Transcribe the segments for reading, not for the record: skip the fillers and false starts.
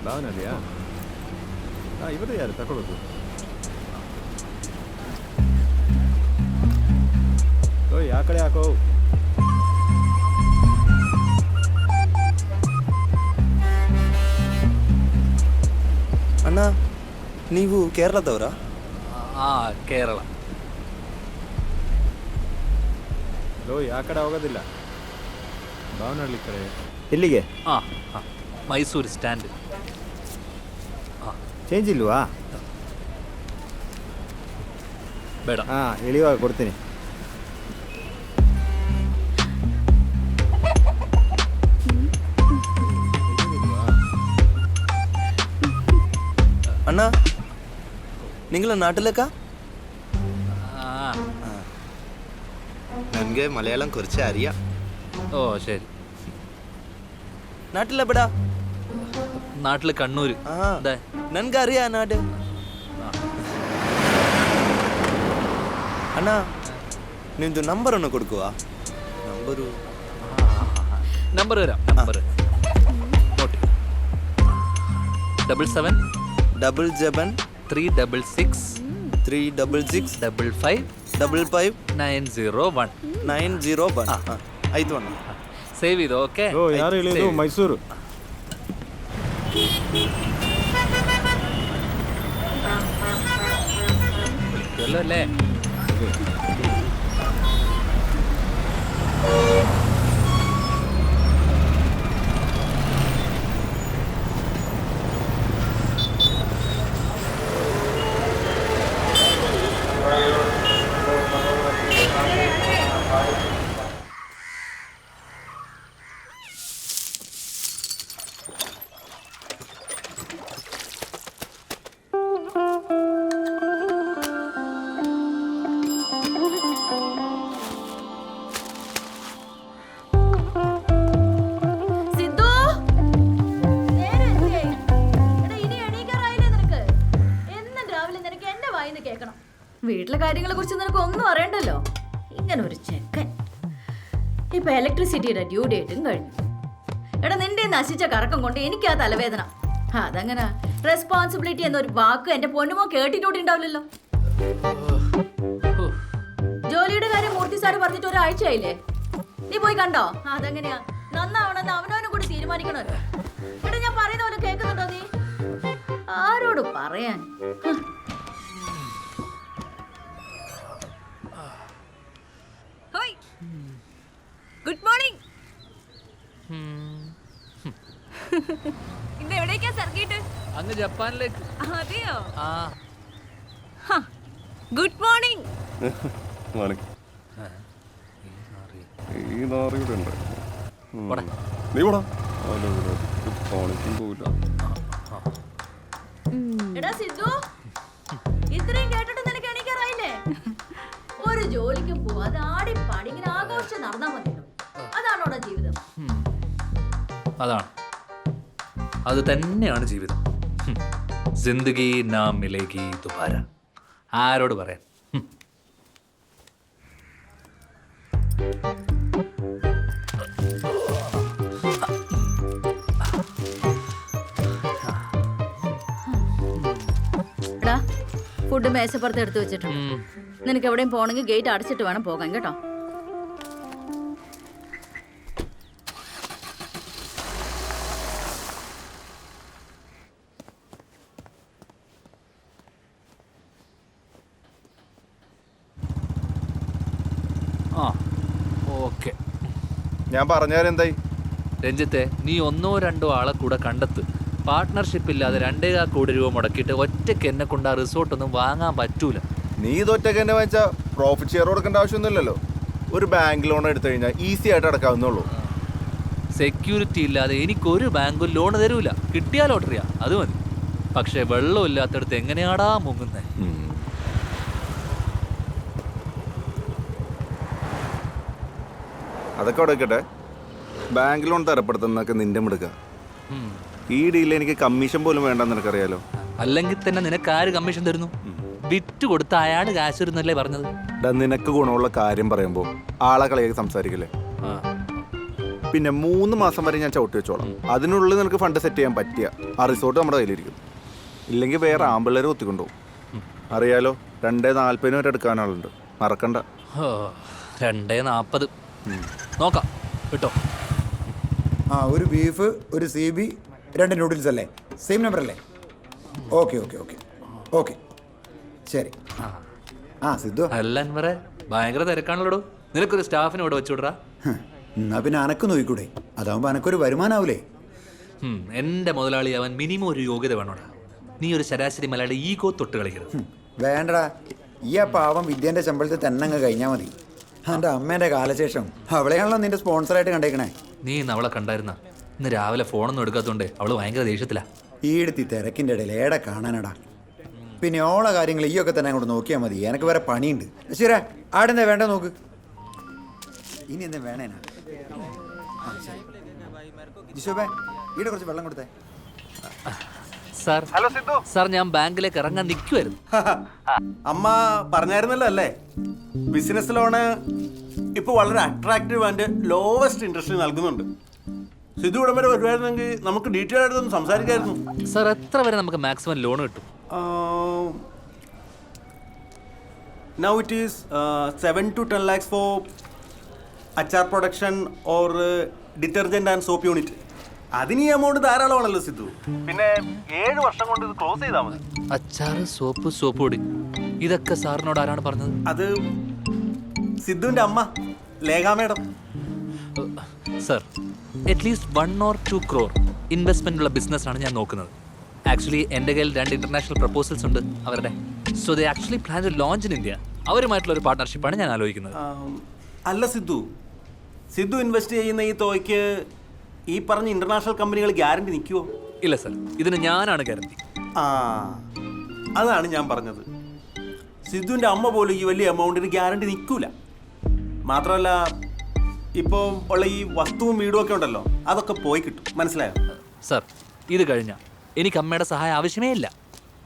ಭಾವನಲ್ಲಿಯಾ? ಇವರು ಯಾರು ತಗೊಳ್ಳೋದು? ಓಯ್ ಆ ಕಡೆ ಹಾಕೋ. ಅಣ್ಣ ನೀವು ಕೇರಳದವರಾ? ಕೇರಳ. ಓಯ್ ಆ ಕಡೆ ಹೋಗೋದಿಲ್ಲ, ಭಾವನಹಳ್ಳಿ ಕಡೆ. ಎಲ್ಲಿಗೆ? ಮೈಸೂರು ಸ್ಟ್ಯಾಂಡ್. ಚೇಂಜ್ ಇಲ್ವಾ? ಬೇಡ. ಇಳಿಯುವಾಗ ಕೊಡ್ತೀನಿ. അണ്ണ നിങ്ങൾ നാട്ടിലേക്കാ? ನನಗೆ ಮಲಯಾಳಂ കുറച്ച് അറിയാം. ഓ ശരി. നാട്ടിലെവിടാ? നാട്ടില് കണ്ണൂര്. നನ್ಗೆ അറിയാ നാട്. ಅಣ್ಣ ನಿಮ್ದು ನಂಬರ್ ಅನ್ನು ಕೊಡ್ಕುವ. ನಂಬರ್ വരാം. ನಂಬರ್ നോട്ട് 77 366 55 901 ಆಯ್ತು ಅಣ್ಣ. ಸೇವ್ ಇದು. ಓಕೆ. ಯಾರು ಇಳಿಯೋದು? ಮೈಸೂರು. ಅಲ್ಲೇ വീട്ടിലെ കാര്യങ്ങളെ കുറിച്ച് നിനക്ക് ഒന്നും അറിയണ്ടല്ലോ. ഇങ്ങനെ ഒരു ചെക്കൻ. ഇപ്പൊ ഇലക്ട്രിസിറ്റിയുടെ ഡ്യൂ ഡേറ്റും കഴിഞ്ഞു. എടാ നിന്റെ നശിച്ച കറക്കം കൊണ്ട് എനിക്ക് ആ തലവേദന. അതങ്ങനെ റെസ്പോൺസിബിലിറ്റി എന്നൊരു വാക്ക് എന്റെ പൊന്നുമോ കേട്ടിട്ടുണ്ടാവില്ലല്ലോ. ജോലിയുടെ കാര്യം മൂർത്തി സാറ് പറഞ്ഞിട്ട് ഒരാഴ്ചയായില്ലേ? നീ പോയി കണ്ടോ? അതെങ്ങനെയാ നന്നാവണമെന്ന് അവനവനും കൂടി തീരുമാനിക്കണമല്ലോ. എടാ ഞാൻ പറയുന്ന പോലെ കേൾക്കുന്നുണ്ടോ നീ? ആരോട് പറയാൻ? Good morning. ഇന്ന് എവിടേക്കാ സർക്കിട്ട്? അങ്ങ് ജപ്പാനിലേക്ക്. അതെയോ? Good morning. എടാ സിദ്ധു, ഇത്രയും കേട്ടിട്ട് നിനക്ക് എണീക്കാറായില്ലേ? ഒരു ജോലിക്കും പോവാതെ ആടിപ്പാടി ഇങ്ങനെ ആഘോഷിച്ച് നടന്നാ മതിയോ? അതാണോടാ ജീവിതം? അതാണ്, അത് തന്നെയാണ് ജീവിതം. ജിന്ദഗി നാ മിലേഗി ദുബാര. ആരോട് പറയാൻ? എടാ ഫുഡ് മേശപ്പുറത്ത് എടുത്തു വെച്ചിട്ടുണ്ട്. നിനക്ക് എവിടെയും പോണെങ്കിൽ ഗേറ്റ് അടച്ചിട്ട് വേണം പോകാൻ കേട്ടോ. ഓക്കെ. ഞാൻ പറഞ്ഞാലെന്തായി? രഞ്ജിത്തെ, നീ 1-2 ആളെ കൂടെ കണ്ടെത്ത്. പാർട്ട്ണർഷിപ്പ് ഇല്ലാതെ 2.25 കോടി രൂപ മുടക്കിയിട്ട് ഒറ്റയ്ക്ക് എന്നെ കൊണ്ട് ആ റിസോർട്ടൊന്നും വാങ്ങാൻ പറ്റൂല. നീ ഇതൊറ്റയ്ക്ക് തന്നെ വാങ്ങിച്ചാൽ പ്രോഫിറ്റ് ഷെയർ കൊടുക്കേണ്ട ആവശ്യമൊന്നുമില്ലല്ലോ. ഒരു ബാങ്ക് ലോൺ എടുത്തു കഴിഞ്ഞാൽ ഈസി ആയിട്ട് അടക്കാവുന്നുള്ളൂ. സെക്യൂരിറ്റി ഇല്ലാതെ എനിക്കൊരു ബാങ്കും ലോൺ തരൂല. കിട്ടിയാൽ ലോട്ടറിയാ, അത് മതി. പക്ഷെ വെള്ളം ഇല്ലാത്തടത്ത് എങ്ങനെയാടാ മുങ്ങുന്നേ? അതൊക്കെ അവിടെ വെക്കട്ടെ. ബാങ്ക് ലോൺ തരപ്പെടുത്തുന്നതൊക്കെ നിന്റെ മിടുക്ക. ഈ ഡീലിൽ എനിക്ക് കമ്മീഷൻ പോലും വേണ്ടെന്ന് നിനക്കറിയാലോ. അല്ലെങ്കിൽ തന്നെ നിനക്ക് ആര് കമ്മീഷൻ തരുന്നു? വിറ്റ് കൊടുത്ത അയാൾ കാശ് തരുന്നല്ലേ പറഞ്ഞത്. നിനക്ക് ഗുണമുള്ള കാര്യം പറയുമ്പോൾ ആളെ കളിയാക്കി സംസാരിക്കില്ലേ? പിന്നെ 3 മാസം വരെ ഞാൻ ചവിട്ടി വെച്ചോളാം. അതിനുള്ളിൽ നിനക്ക് ഫണ്ട് സെറ്റ് ചെയ്യാൻ പറ്റിയ ആ റിസോർട്ട് നമ്മുടെ കയ്യിലിരിക്കും. ഇല്ലെങ്കിൽ വേറെ ആമ്പിള്ളേരെ ഒത്തിക്കൊണ്ടുപോകും. അറിയാലോ, 2:40 വരെ എടുക്കാനാളുണ്ട്, മറക്കണ്ട. 2:40 നോക്കാം കിട്ടോ. ആ, ഒരു ബീഫ്, ഒരു CB, 2 നൂഡിൽസ് അല്ലേ? സെയിം നമ്പർ അല്ലേ? ഓക്കെ ഓക്കെ ഓക്കെ ഓക്കെ ശരി. ആ സിദ്ധു, അല്ല അൻവറെ, ഭയങ്കര തിരക്കാണല്ലോ. നിനക്കൊരു സ്റ്റാഫിനെ ഇവിടെ വെച്ചുവിടറാ. എന്നാ പിന്നെ അനക്ക് നോക്കിക്കൂടെ? അതാവുമ്പോൾ അനക്കൊരു വരുമാനാവൂലേ? എൻ്റെ മുതലാളി അവൻ മിനിമം ഒരു യോഗ്യത വേണോടാ. നീ ഒരു ശരാശരി മലയാളി ഈഗോ തൊട്ട് കളിക്കരുത്. വേണ്ടടാ, ഈ ആ പാവം വിദ്യേൻ്റെ ശമ്പളത്തിൽ തന്നെ അങ്ങ് കഴിഞ്ഞാൽ മതി. എൻ്റെ അമ്മേൻ്റെ കാലശേഷം അവളെയാണല്ലോ നിന്റെ സ്പോൺസറായിട്ട് കണ്ടേക്കണേ. നീ ഇന്ന് അവളെ കണ്ടായിരുന്ന? ഇന്ന് രാവിലെ ഫോണൊന്നും എടുക്കാത്തതുകൊണ്ട് അവള് ഭയങ്കര ദേഷ്യത്തിലാ. ഈടുത്തി തിരക്കിൻ്റെ ഇടയിൽ ഏടെ കാണാനടാ. പിന്നെ ഓളെ കാര്യങ്ങൾ ഈയൊക്കെ തന്നെ അങ്ങോട്ട് നോക്കിയാൽ മതി. എനിക്ക് വേറെ പണിയുണ്ട്. ശരി, ആടെന്താ വേണ്ട നോക്ക്. ഇനി എന്താ വേണേനാ? ജിഷോബേ, ഈടെ കുറച്ച് വെള്ളം കൊടുത്തേ. സാർ, സാർ ഞാൻ ബാങ്കിലേക്ക് ഇറങ്ങാൻ നിൽക്കുമായിരുന്നു. അമ്മ പറഞ്ഞായിരുന്നല്ലോ അല്ലേ, ബിസിനസ് ലോണ് ഇപ്പോൾ വളരെ അട്രാക്റ്റീവ് ആൻഡ് ലോവസ്റ്റ് ഇൻട്രസ്റ്റ് നൽകുന്നുണ്ട്. സിദ്ധു ഉടൻ വരെ വരുമായിരുന്നെങ്കിൽ നമുക്ക് ഡീറ്റെയിൽ ആയിട്ടൊന്ന് സംസാരിക്കായിരുന്നു. സാർ, എത്ര വരെ നമുക്ക് മാക്സിമം ലോൺ കിട്ടും? Now it is 7 to 10 lakhs for achar production or detergent and soap unit. അതിന് ഈ എമൗണ്ട് ധാരാളമാണല്ലോ സിദ്ധു. പിന്നെ 7 വർഷം കൊണ്ട് ഇത് ക്ലോസ് ചെയ്താൽ മതി. അച്ചാറ്, സോപ്പ്, സോപ്പ് പൊടി, ഇതൊക്കെ സാറിനോട് ആരാണ് പറഞ്ഞത്? അത് സിദ്ധുവിൻ്റെ അമ്മ Lekha madam. Sir, at least 1 or 2 crore investment ഉള്ള ബിസിനസ്സാണ് ഞാൻ നോക്കുന്നത്. ആക്ച്വലി എൻ്റെ കയ്യിൽ 2 ഇന്റർനാഷണൽ പ്രപ്പോസൽസ് ഉണ്ട് അവരുടെ. So they actually plan to launch in India. അവരുമായിട്ടുള്ള ഒരു പാർട്ട്ണർഷിപ്പാണ് ഞാൻ ആലോചിക്കുന്നത്. അല്ല സിദ്ധു ഇൻവെസ്റ്റ് ചെയ്യുന്ന ഈ തുകയ്ക്ക് ഈ പറഞ്ഞ ഇന്റർനാഷണൽ കമ്പനികൾ ഗ്യാരണ്ടി നിൽക്കുമോ? ഇല്ല സർ, ഇതിന് ഞാനാണ് ഗ്യാരണ്ടി. ആ, അതാണ് ഞാൻ പറഞ്ഞത്. സിദ്ധുവിൻ്റെ അമ്മ പോലും ഈ വലിയ എമൗണ്ടിന് ഗ്യാരണ്ടി നിൽക്കൂല. മാത്രമല്ല, ഇപ്പോൾ ഉള്ള ഈ വസ്തുവും വീടും ഒക്കെ ഉണ്ടല്ലോ, അതൊക്കെ പോയി കിട്ടും. മനസ്സിലായോ? സർ, ഇത് കഴിഞ്ഞാൽ എനിക്ക് അമ്മയുടെ സഹായം ആവശ്യമേ ഇല്ല.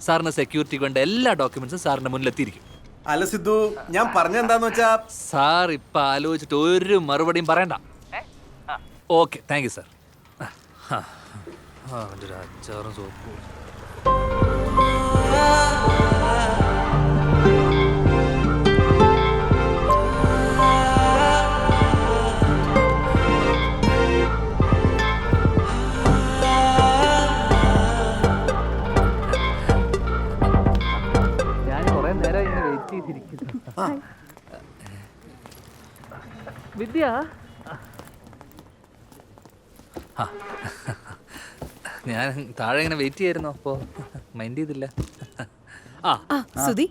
സാറിന് സെക്യൂരിറ്റി വേണ്ട എല്ലാ ഡോക്യുമെന്റ്സും സാറിൻ്റെ മുന്നിലെത്തിയിരിക്കും. അല്ല സിദ്ധു, ഞാൻ പറഞ്ഞെന്താന്ന് വെച്ചാ, സാർ ഇപ്പം ആലോചിച്ചിട്ട് ഒരു മറുപടിയും പറയണ്ട. Okay, thank you sir. അച്ചാറും സോപ്പും. ഞാൻ കുറേ നേരം ഇങ്ങനെ വെയിറ്റ് ചെയ്തിരിക്കുന്നു. വിദ്യ, ഞാൻ താഴെ ഇങ്ങനെ വെയിറ്റ് ചെയ്യായിരുന്നു, അപ്പോൾ മൈൻഡ് ചെയ്തില്ല. സുധി,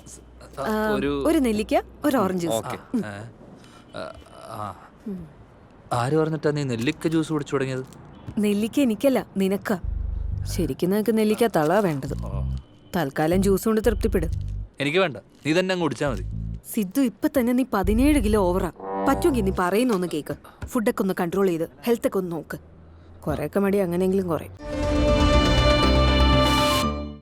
ഒരു നെല്ലിക്ക, ഒരു ഓറഞ്ച് ജ്യൂസ്. ഓക്കെ. ആര് പറഞ്ഞിട്ടാ നീ നെല്ലിക്ക ജ്യൂസ് കുടിച്ചു തുടങ്ങിയത്? നെല്ലിക്ക എനിക്കല്ല, നിനക്ക. ശരിക്കും നിനക്ക് നെല്ലിക്ക തള വേണ്ടത്. തൽക്കാലം ജ്യൂസ് കൊണ്ട് തൃപ്തിപ്പെടും. എനിക്ക് വേണ്ട, നീ തന്നെ അങ്ങ് കുടിച്ചാൽ മതി. സിദ്ധു, ഇപ്പൊ തന്നെ നീ 17 കിലോ ഓവറാ. പറ്റുമെങ്കിൽ നീ പറയുന്ന ഒന്ന് കേക്ക്. ഫുഡൊക്കെ ഒന്ന് കൺട്രോൾ ചെയ്ത് ഹെൽത്തൊക്കെ ഒന്ന് നോക്ക്. കുറേയൊക്കെ മടി അങ്ങനെയെങ്കിലും കുറയും.